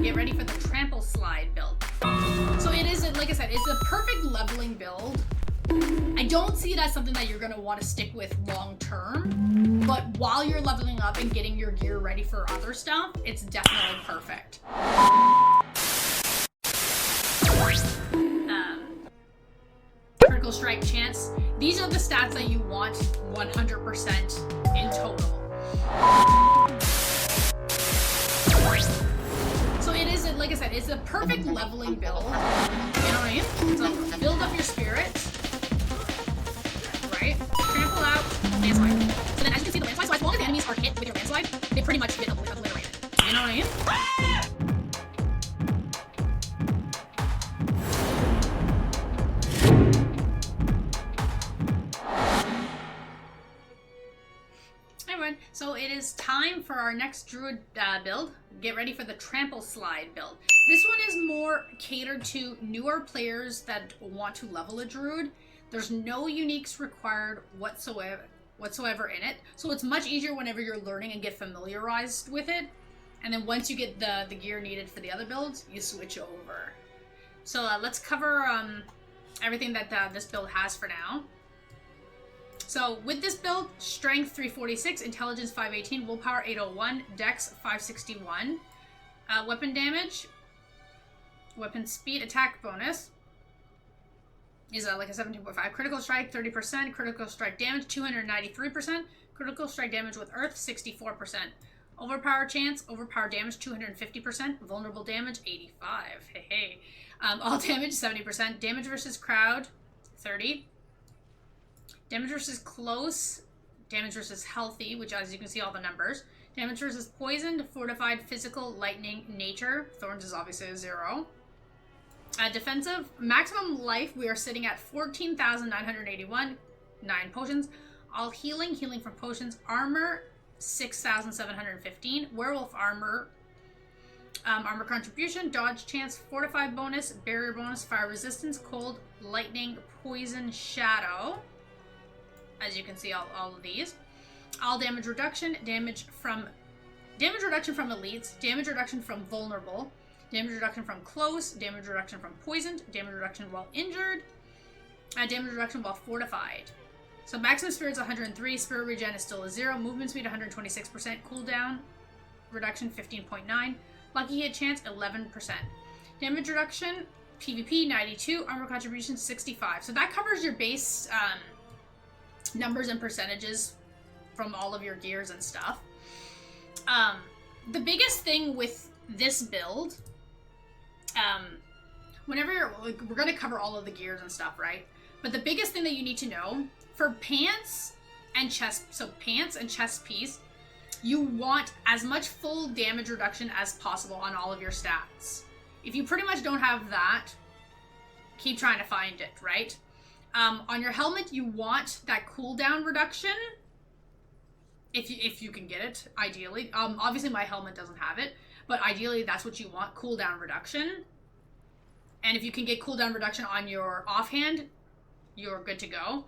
get ready for the Trampleslide build. So it is, like I said, it's a perfect leveling build. I don't see it as something that you're going to want to stick with long term, but while you're leveling up and getting your gear ready for other stuff, it's definitely perfect. Critical strike chance. These are the stats that you want 100% in total. So it is, like I said, it's a perfect leveling build. You know what I mean? So build up your spirit. Right? Trample out, landslide. So then as you can see the landslide, so as long as the enemies are hit with your landslide, they pretty much get obliterated. You know what I mean? So it is time for our next Druid build. Get ready for the Trampleslide build. This one is more catered to newer players that want to level a Druid. There's no uniques required whatsoever in it. So it's much easier whenever you're learning and get familiarized with it. And then once you get the gear needed for the other builds, you switch over. So let's cover everything that this build has for now. So with this build, Strength 346, Intelligence 518, Willpower 801, Dex 561, weapon damage, weapon speed, attack bonus is like a 17.5, critical strike 30%, critical strike damage 293%, critical strike damage with earth 64%, overpower chance, overpower damage 250%, vulnerable damage 85, hey. All damage 70%, damage versus crowd 30%. Damage versus close, damage versus healthy, which as you can see all the numbers. Damage versus poisoned, fortified, physical, lightning, nature. Thorns is obviously a 0. Defensive, maximum life, we are sitting at 14,981, 9 potions. All healing, healing from potions. Armor, 6,715. Werewolf armor, armor contribution, dodge chance, fortified bonus, barrier bonus, fire resistance, cold, lightning, poison, shadow. As you can see, all of these. All damage reduction, damage reduction from elites, damage reduction from vulnerable, damage reduction from close, damage reduction from poisoned, damage reduction while injured, damage reduction while fortified. So maximum spirit's 103, spirit regen is still a 0, movement speed 126%, cooldown reduction 15.9, lucky hit chance 11%. Damage reduction, PvP 92, armor contribution 65. So that covers your base numbers and percentages from all of your gears and stuff. The biggest thing with this build, whenever you're, like, we're going to cover all of the gears and stuff, right? But the biggest thing that you need to know for pants and chest, so pants and chest piece, you want as much full damage reduction as possible on all of your stats. If you pretty much don't have that, keep trying to find it, right? On your helmet, you want that cooldown reduction, if you can get it, ideally. Obviously, my helmet doesn't have it, but ideally, that's what you want, cooldown reduction. And if you can get cooldown reduction on your offhand, you're good to go.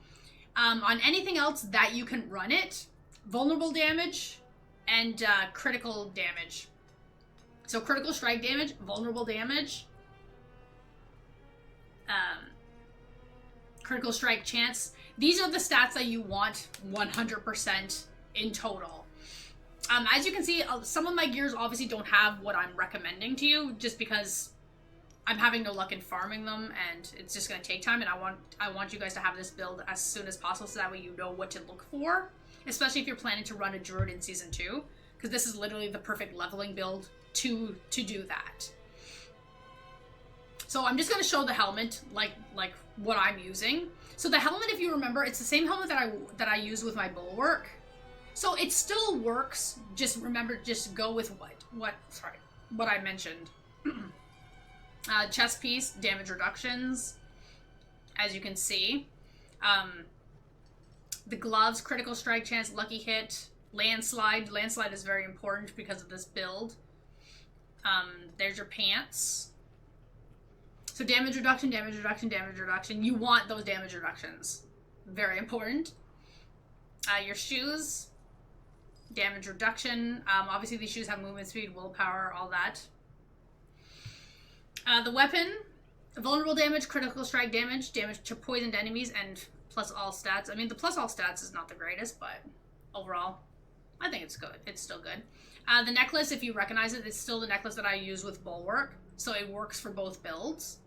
On anything else that you can run it, vulnerable damage and critical damage. So critical strike damage, vulnerable damage, critical strike chance. These are the stats that you want 100% in total. As you can see, some of my gears obviously don't have what I'm recommending to you, just because I'm having no luck in farming them, and it's just going to take time, and I want you guys to have this build as soon as possible, so that way you know what to look for, especially if you're planning to run a Druid in Season 2, because this is literally the perfect leveling build to do that. So I'm just going to show the helmet, like what I'm using. So the helmet, if you remember, it's the same helmet that I use with my bulwark. So it still works. Just remember, just go with what I mentioned. Chest piece, damage reductions, as you can see. The gloves, critical strike chance, lucky hit, landslide. Landslide is very important because of this build. There's your pants. So damage reduction, damage reduction, damage reduction. You want those damage reductions. Very important. Your shoes, damage reduction. Obviously these shoes have movement speed, willpower, all that. The weapon, vulnerable damage, critical strike damage, damage to poisoned enemies, and plus all stats. I mean, the plus all stats is not the greatest, but overall, I think it's good. It's still good. The necklace, if you recognize it, it's still the necklace that I use with Bulwark, so it works for both builds.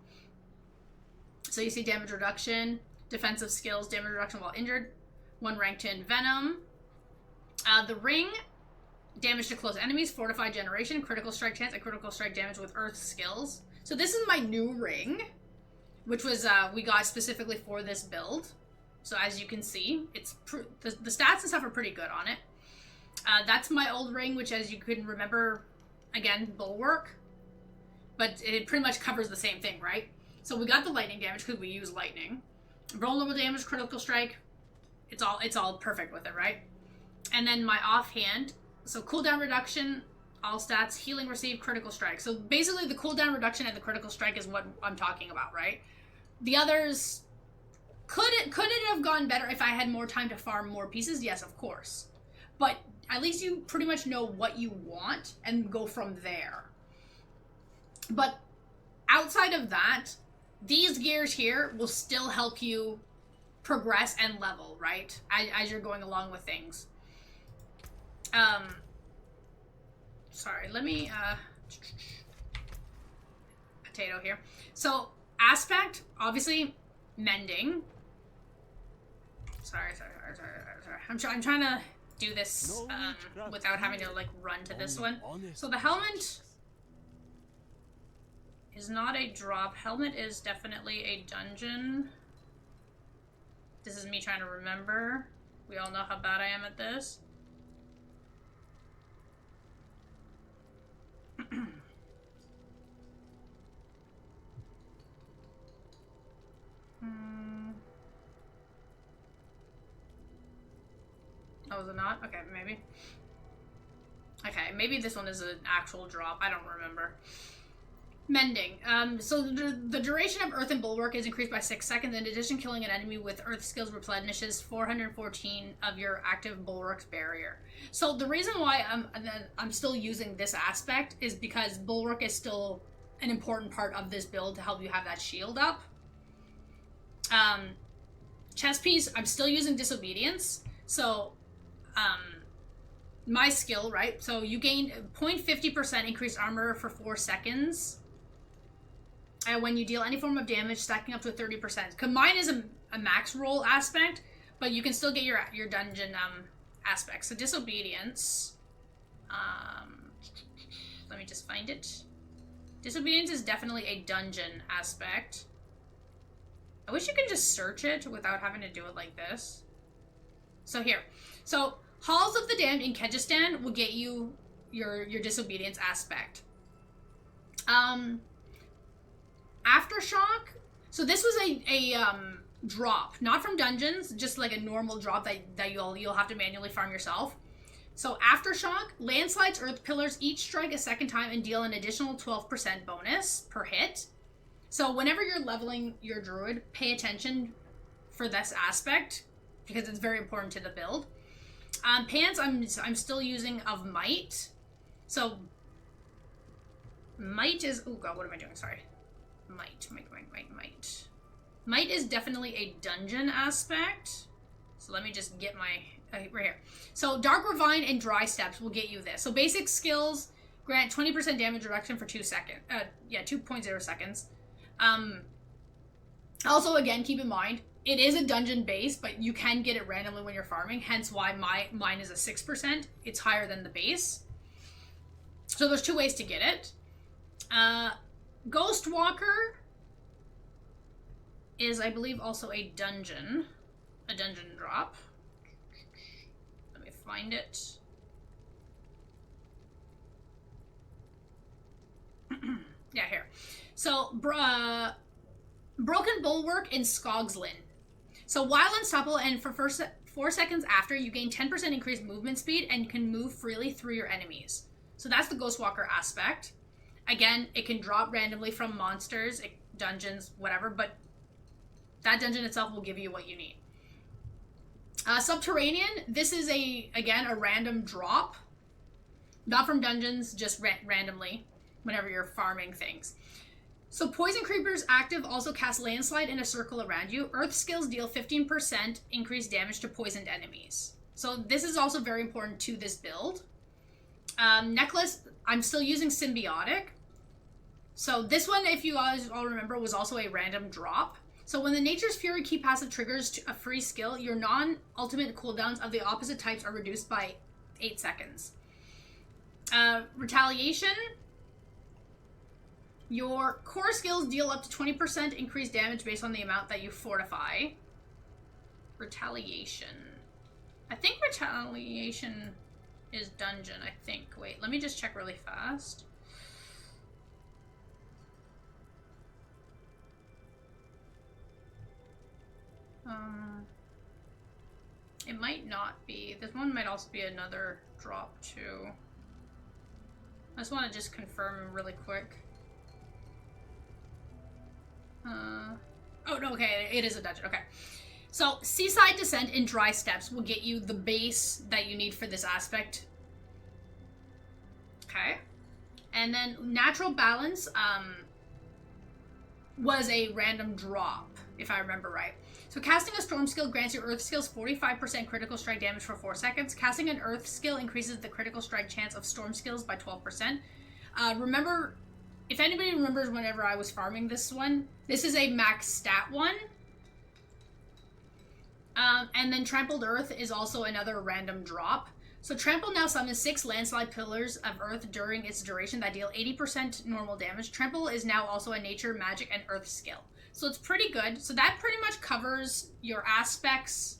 So you see damage reduction, defensive skills, damage reduction while injured, 1 rank to Venom. The ring, damage to close enemies, fortified generation, critical strike chance, and critical strike damage with earth skills. So this is my new ring, which was we got specifically for this build. So as you can see, it's the stats and stuff are pretty good on it. That's my old ring, which, as you can remember, again, Bulwark, but it pretty much covers the same thing, right? So we got the lightning damage because we use lightning, vulnerable damage, critical strike. It's all perfect with it, right? And then my offhand, so cooldown reduction, all stats, healing received, critical strike. So basically, the cooldown reduction and the critical strike is what I'm talking about, right? The others, could it have gone better if I had more time to farm more pieces? Yes, of course. But at least you pretty much know what you want and go from there. But outside of that, these gears here will still help you progress and level, right? As you're going along with things. Sorry, let me, potato here. So, aspect, obviously, mending. Sorry. I'm trying to do this without having to like run to this one. So the helmet is not a drop. Helmet is definitely a dungeon. This is me trying to remember. We all know how bad I am at this. Oh, is it not? Okay, maybe. Okay, maybe this one is an actual drop. I don't remember. Mending. So the duration of Earth and Bulwark is increased by 6 seconds. In addition, killing an enemy with Earth skills replenishes 414 of your active Bulwark's barrier. So the reason why I'm still using this aspect is because Bulwark is still an important part of this build to help you have that shield up. Chest piece, I'm still using Disobedience. So, my skill, right? So you gain 0.50% increased armor for 4 seconds. When you deal any form of damage, stacking up to 30%. Cause mine is a max roll aspect, but you can still get your dungeon aspect. So Disobedience. Let me just find it. Disobedience is definitely a dungeon aspect. I wish you could just search it without having to do it like this. So here. So Halls of the Damned in Kyrgyzstan will get you your Disobedience aspect. Aftershock. So this was a drop, not from dungeons, just like a normal drop that you'll have to manually farm yourself. So Aftershock, landslides, earth pillars, each strike a second time and deal an additional 12% bonus per hit. So whenever you're leveling your druid, pay attention for this aspect because it's very important to the build. Pants, I'm still using of Might. So Might is, oh god, what am I doing? Sorry. Might. Might is definitely a dungeon aspect. So let me just get my, right here. So Dark Refine and Dry Steps will get you this. So basic skills grant 20% damage reduction for 2 seconds. 2.0 seconds. Also, again, keep in mind, it is a dungeon base, but you can get it randomly when you're farming, hence why mine is a 6%. It's higher than the base. So there's 2 ways to get it. Ghost Walker is, I believe, also a dungeon drop. Let me find it. Yeah, here. So, Broken Bulwark in Skogslin. So while unstoppable and for 4 seconds after, you gain 10% increased movement speed and can move freely through your enemies. So that's the Ghostwalker aspect. Again, it can drop randomly from monsters, dungeons, whatever, but that dungeon itself will give you what you need. Subterranean, this is again a random drop. Not from dungeons, just randomly, whenever you're farming things. So Poison Creepers active also cast Landslide in a circle around you. Earth skills deal 15% increased damage to poisoned enemies. So this is also very important to this build. Necklace, I'm still using Symbiotic. So this one, if you guys all remember, was also a random drop. So when the Nature's Fury key passive triggers a free skill, your non-ultimate cooldowns of the opposite types are reduced by 8 seconds. Retaliation. Your core skills deal up to 20% increased damage based on the amount that you fortify. Retaliation. I think retaliation is dungeon, I think. Wait, let me just check really fast. It might not be. This one might also be another drop too. I just want to just confirm really quick. Oh no, okay, it is a dungeon, okay. So, Seaside Descent in Dry Steppes will get you the base that you need for this aspect. Okay. And then Natural Balance was a random drop, if I remember right. So casting a Storm skill grants your Earth skills 45% critical strike damage for 4 seconds. Casting an Earth skill increases the critical strike chance of Storm skills by 12%. Remember, if anybody remembers whenever I was farming this one, this is a max stat one. And then Trampled Earth is also another random drop. So Trample now summons 6 landslide pillars of Earth during its duration that deal 80% normal damage. Trample is now also a nature, magic, and Earth skill. So it's pretty good. So that pretty much covers your aspects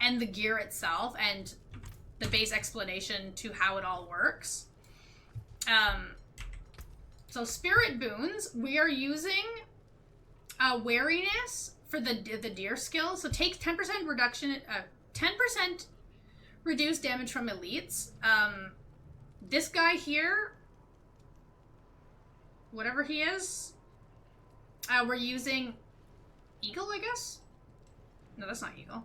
and the gear itself and the base explanation to how it all works. So Spirit Boons, we are using Wariness for the deer skill. So take 10% reduction, 10% reduced damage from elites. This guy here, whatever he is, we're using Eagle, I guess? No, that's not Eagle.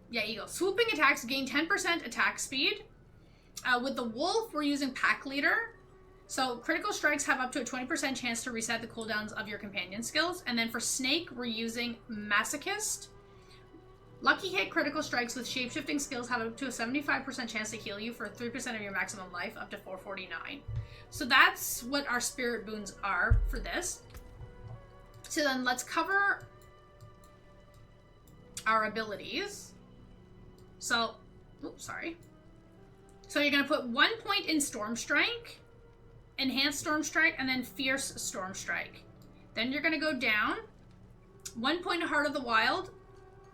Yeah, Eagle. Swooping attacks gain 10% attack speed. With the Wolf, we're using Pack Leader. So critical strikes have up to a 20% chance to reset the cooldowns of your companion skills. And then for Snake, we're using Masochist. Lucky hit critical strikes with shapeshifting skills have up to a 75% chance to heal you for 3% of your maximum life, up to 449. So that's what our Spirit Boons are for this. So then let's cover our abilities. So, oops, sorry. So you're going to put 1 point in Storm Strike, Enhanced Storm Strike, and then Fierce Storm Strike. Then you're going to go down 1 point in Heart of the Wild,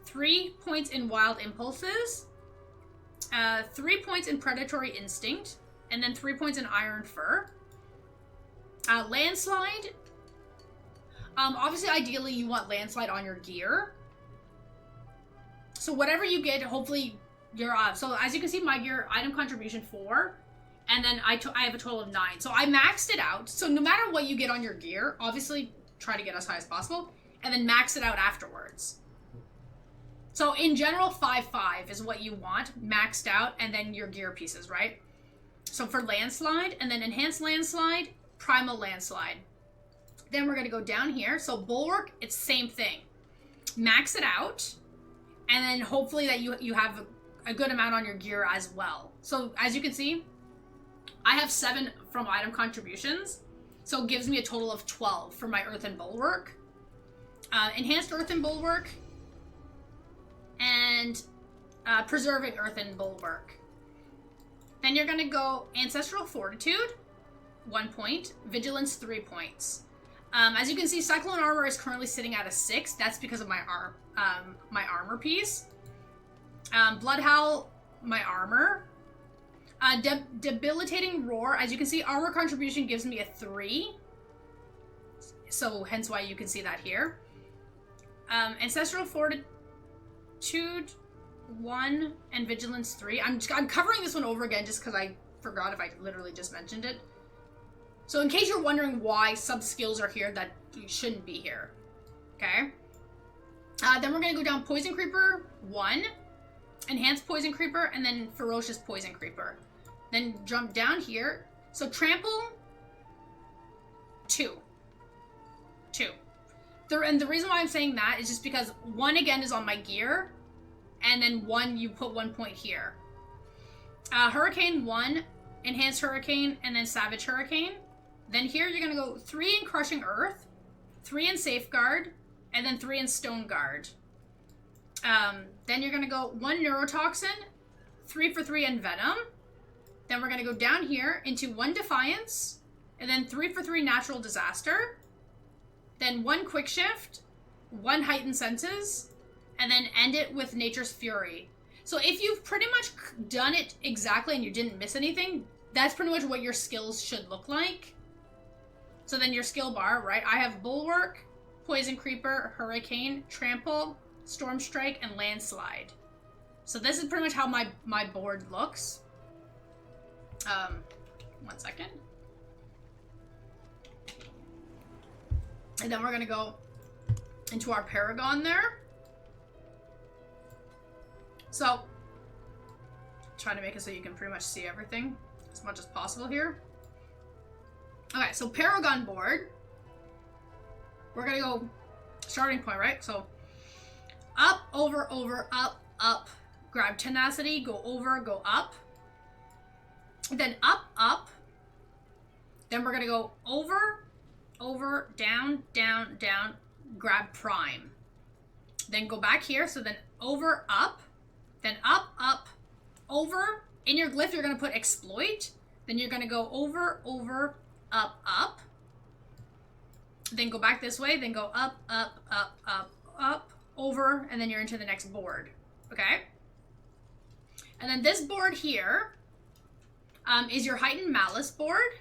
3 points in Wild Impulses, 3 points in Predatory Instinct, and then 3 points in Iron Fur. Landslide. Obviously, ideally, you want Landslide on your gear. So whatever you get, hopefully you're up. So as you can see, my gear, item contribution 4. And then I have a total of 9. So I maxed it out. So no matter what you get on your gear, obviously try to get as high as possible. And then max it out afterwards. So in general, 5/5 is what you want, maxed out, and then your gear pieces, right? So for Landslide, and then Enhanced Landslide, Primal Landslide. Then we're going to go down here. So Bulwark, it's same thing. Max it out, and then hopefully that you have a good amount on your gear as well. So as you can see, I have 7 from item contributions, so it gives me a total of 12 for my Earthen Bulwark. Enhanced Earthen Bulwark, and Preserving Earthen Bulwark. Then you're going to go Ancestral Fortitude, 1 point, Vigilance, 3 points. As you can see, Cyclone Armor is currently sitting at a 6. That's because of my armor piece. Bloodhowl, my armor. Debilitating Roar, as you can see, armor contribution gives me a 3. So hence why you can see that here. Ancestral Fortitude 1 and Vigilance 3. I'm covering this one over again just because I forgot if I literally just mentioned it. So in case you're wondering why sub-skills are here that shouldn't be here. Okay? Then we're going to go down Poison Creeper 1, Enhanced Poison Creeper, and then Ferocious Poison Creeper. Then jump down here. So Trample 2. 2. And the reason why I'm saying that is just because 1 again is on my gear, and then 1 you put 1 point here. Hurricane 1, Enhanced Hurricane, and then Savage Hurricane. Then here you're gonna go 3 in Crushing Earth, 3 in Safeguard, and then 3 in Stone Guard. Then you're gonna go 1 Neurotoxin, 3 for 3 in Venom. Then we're gonna go down here into 1 Defiance, and then 3 for 3 Natural Disaster. Then 1 Quick Shift, 1 Heightened Senses, and then end it with Nature's Fury. So if you've pretty much done it exactly and you didn't miss anything, that's pretty much what your skills should look like. So then your skill bar, right? I have Bulwark, Poison Creeper, Hurricane, Trample, Storm Strike, and Landslide. So this is pretty much how my board looks. 1 second. And then we're gonna go into our Paragon there. So, trying to make it so you can pretty much see everything as much as possible here. Okay, so Paragon board. We're gonna go starting point, right? So, up, over, over, up, up. Grab Tenacity, go over, go up. Then up, up. Then we're gonna go over, over, down, down, down. Grab Prime. Then go back here, so then over, up. Then up, up, over. In your glyph, you're going to put Exploit. Then you're going to go over, over, up, up. Then go back this way. Then go up, up, up, up, up, over. And then you're into the next board. Okay? And then this board here is your Heightened Malice board.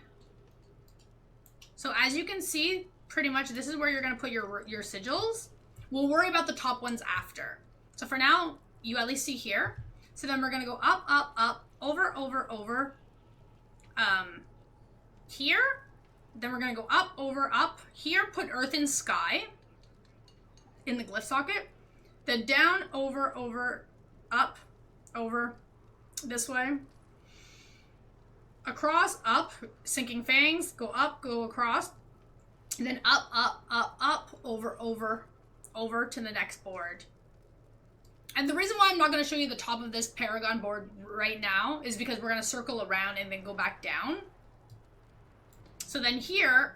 So as you can see, pretty much this is where you're going to put your sigils. We'll worry about the top ones after. So for now, you at least see here. So then we're going to go up, up, up, over, over, over, here. Then we're going to go up, over, up. Here, put Earth and Sky in the glyph socket. Then down, over, over, up, over, this way. Across, up, Sinking Fangs, go up, go across. And then up, up, up, up, over, over, over to the next board. And the reason why I'm not going to show you the top of this Paragon board right now is because we're going to circle around and then go back down. So then here,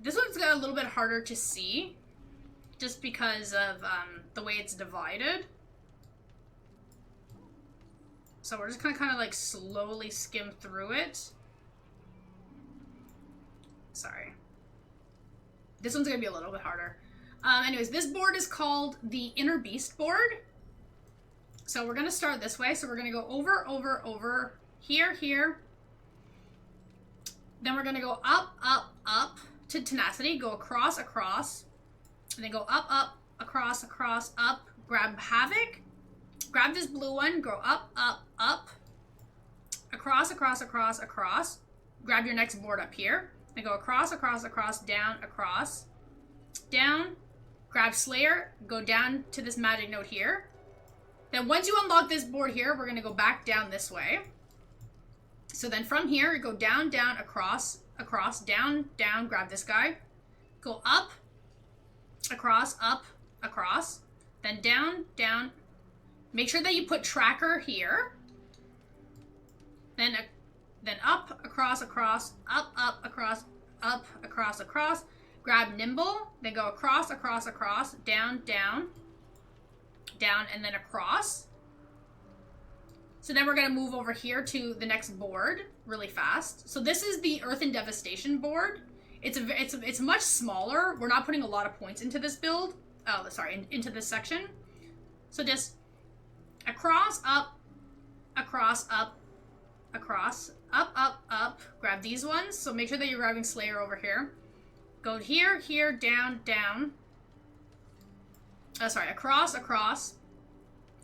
this one's got a little bit harder to see just because of the way it's divided. So we're just going to kind of like slowly skim through it. Sorry. This one's going to be a little bit harder. Anyways, this board is called the Inner Beast board. So we're going to start this way. So we're going to go over, over, over, here, here. Then we're going to go up, up, up to Tenacity. Go across, across. And then go up, up, across, across, up. Grab Havoc. Grab this blue one. Go up, up, up. Across, across, across, across. Grab your next board up here. Then go across, across, across, down, across. Down. Grab Slayer, go down to this magic note here. Then once you unlock this board here, we're going to go back down this way. So then from here, go down, down, across, across, down, down, grab this guy. Go up, across, up, across. Then down, down. Make sure that you put Tracker here. Then up, across, across, up, up, across, up, across, across. Grab Nimble, then go across, across, across, down, down, down, and then across. So then we're going to move over here to the next board really fast. So this is the Earth and Devastation board. It's much smaller. We're not putting a lot of points into this build. Oh, sorry, into this section. So just across, up, across, up, across, up, up, up. Grab these ones. So make sure that you're grabbing Slayer over here. Go here, here, down, down. Sorry, across, across.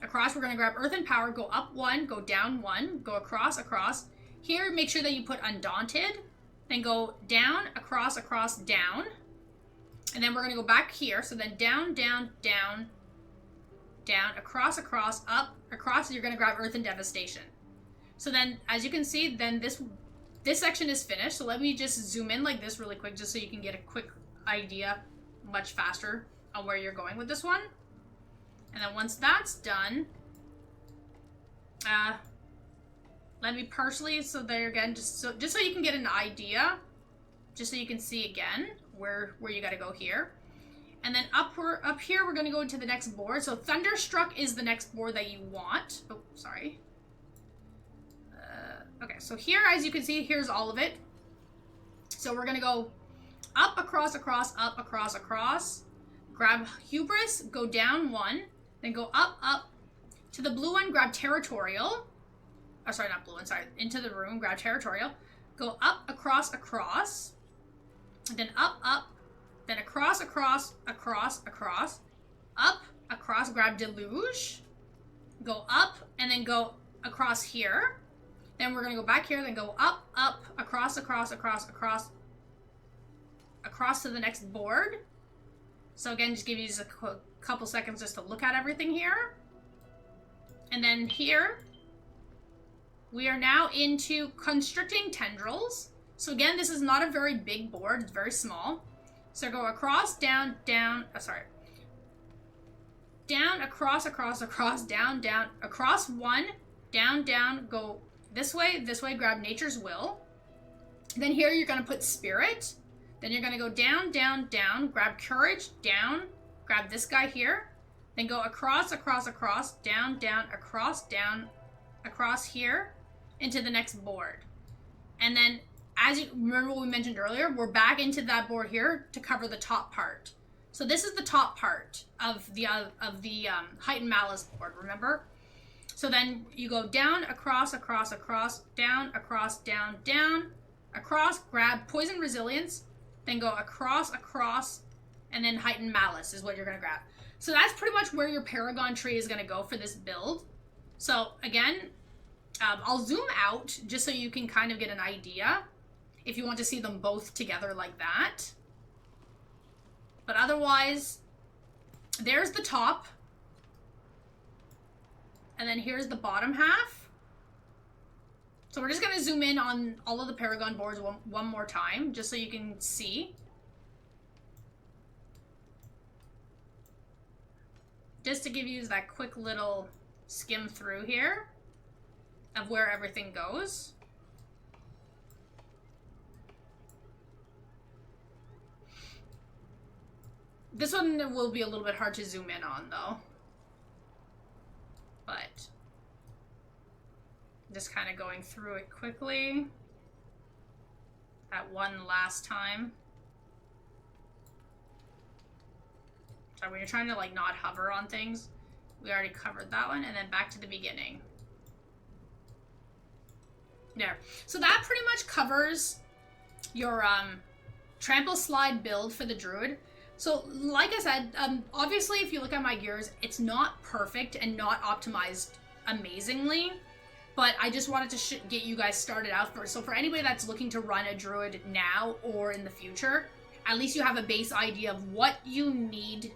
Across, we're going to grab Earth and Power. Go up 1, go down 1. Go across, across. Here, make sure that you put Undaunted. Then go down, across, across, down. And then we're going to go back here. So then down, down, down, down, across, across, up, across. You're going to grab Earth and Devastation. So then, as you can see, then this this section is finished. So let me just zoom in like this really quick just so you can get a quick idea much faster on where you're going with this one. And then once that's done, let me partially, so there again, just so you can get an idea, just so you can see again where you got to go here. And then up here, we're going to go into the next board. So Thunderstruck is the next board that you want. Oh, sorry. Okay, so here, as you can see, here's all of it. So we're going to go up, across, across, up, across, across. Grab Hubris, go down 1. Then go up, up. To the blue one, grab Territorial. Oh, sorry, not blue one, sorry. Into the room, grab Territorial. Go up, across, across. And then up, up. Then across, across, across, across. Up, across, grab Deluge. Go up, and then go across here. Then we're going to go back here, then go up, up, across, across, across, across. Across to the next board. So again, just give you just a couple seconds just to look at everything here. And then here, we are now into Constricting Tendrils. So again, this is not a very big board, it's very small. So go across, down, down, down, across, across, across, down, down, across 1, down, down, go this way, grab Nature's Will. Then here you're going to put Spirit. Then you're going to go down, down, down, grab Courage, down, grab this guy here. Then go across, across, across, down, down, across here, into the next board. And then, as you remember what we mentioned earlier, we're back into that board here to cover the top part. So this is the top part of the Heightened Malice board, remember? So then you go down, across, across, across, down, across, down, down, across, grab Poison Resilience, then go across, across, and then Heightened Malice is what you're going to grab. So that's pretty much where your Paragon tree is going to go for this build. So again, I'll zoom out just so you can kind of get an idea if you want to see them both together like that. But otherwise, there's the top. And then here's the bottom half. So we're just going to zoom in on all of the Paragon boards one more time, just so you can see. Just to give you that quick little skim through here of where everything goes. This one will be a little bit hard to zoom in on, though. But just kind of going through it quickly at one last time. So when you're trying to like not hover on things, we already covered that one, and then back to the beginning. There. So that pretty much covers your Trampleslide build for the Druid. So like I said, obviously if you look at my gears, it's not perfect and not optimized amazingly, but I just wanted to get you guys started out first. So for anybody that's looking to run a Druid now or in the future, at least you have a base idea of what you need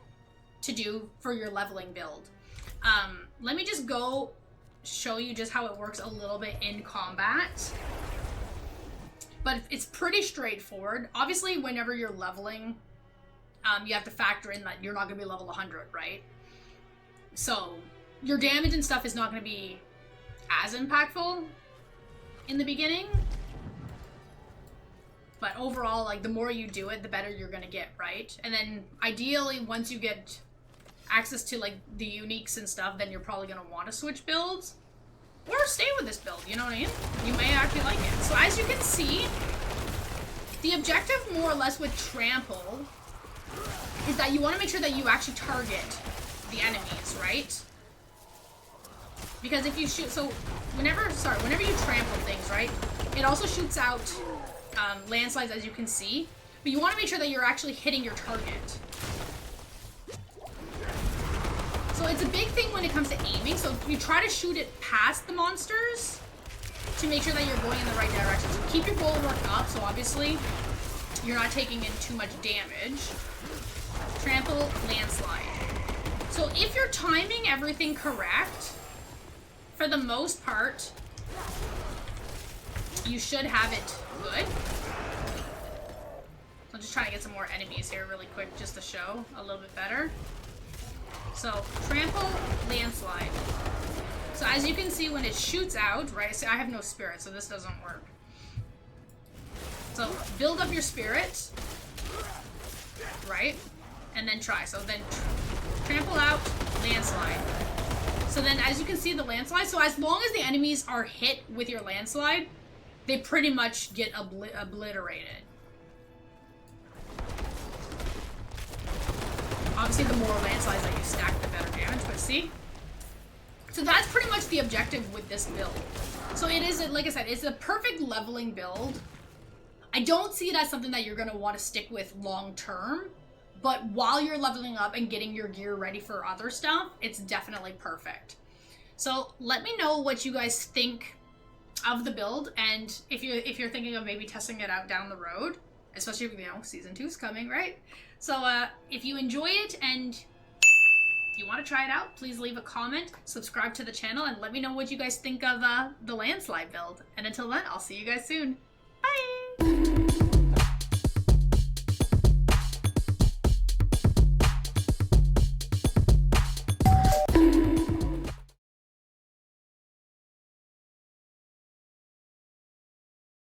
to do for your leveling build. Let me just go show you just how it works a little bit in combat. But it's pretty straightforward. Obviously, whenever you're leveling, you have to factor in that you're not going to be level 100, right? So your damage and stuff is not going to be as impactful in the beginning. But overall, like, the more you do it, the better you're going to get, right? And then ideally, once you get access to like the uniques and stuff, then you're probably going to want to switch builds or stay with this build, you know what I mean? You may actually like it. So as you can see, the objective more or less with Trample is that you want to make sure that you actually target the enemies, right? Because if you shoot, so whenever you trample things, right, it also shoots out landslides, as you can see, but you want to make sure that you're actually hitting your target. So it's a big thing when it comes to aiming, so you try to shoot it past the monsters to make sure that you're going in the right direction. So keep your bulwark up, so obviously you're not taking in too much damage. Trample, landslide. So if you're timing everything correct, for the most part, you should have it good. So I'm just trying to get some more enemies here really quick just to show a little bit better. So, trample, landslide. So as you can see when it shoots out, right, so I have no spirit, so this doesn't work. So build up your spirit, right, and then try. So then trample out, landslide. So then as you can see the landslide, so as long as the enemies are hit with your landslide, they pretty much get obliterated. Obviously the more landslides that you stack, the better damage, but see? So that's pretty much the objective with this build. So it is, like I said, it's a perfect leveling build. I don't see it as something that you're going to want to stick with long term, but while you're leveling up and getting your gear ready for other stuff, it's definitely perfect. So let me know what you guys think of the build, and if you're thinking of maybe testing it out down the road, especially if, you know, season 2 is coming, right? So if you enjoy it and you want to try it out, please leave a comment, subscribe to the channel, and let me know what you guys think of the landslide build. And until then, I'll see you guys soon.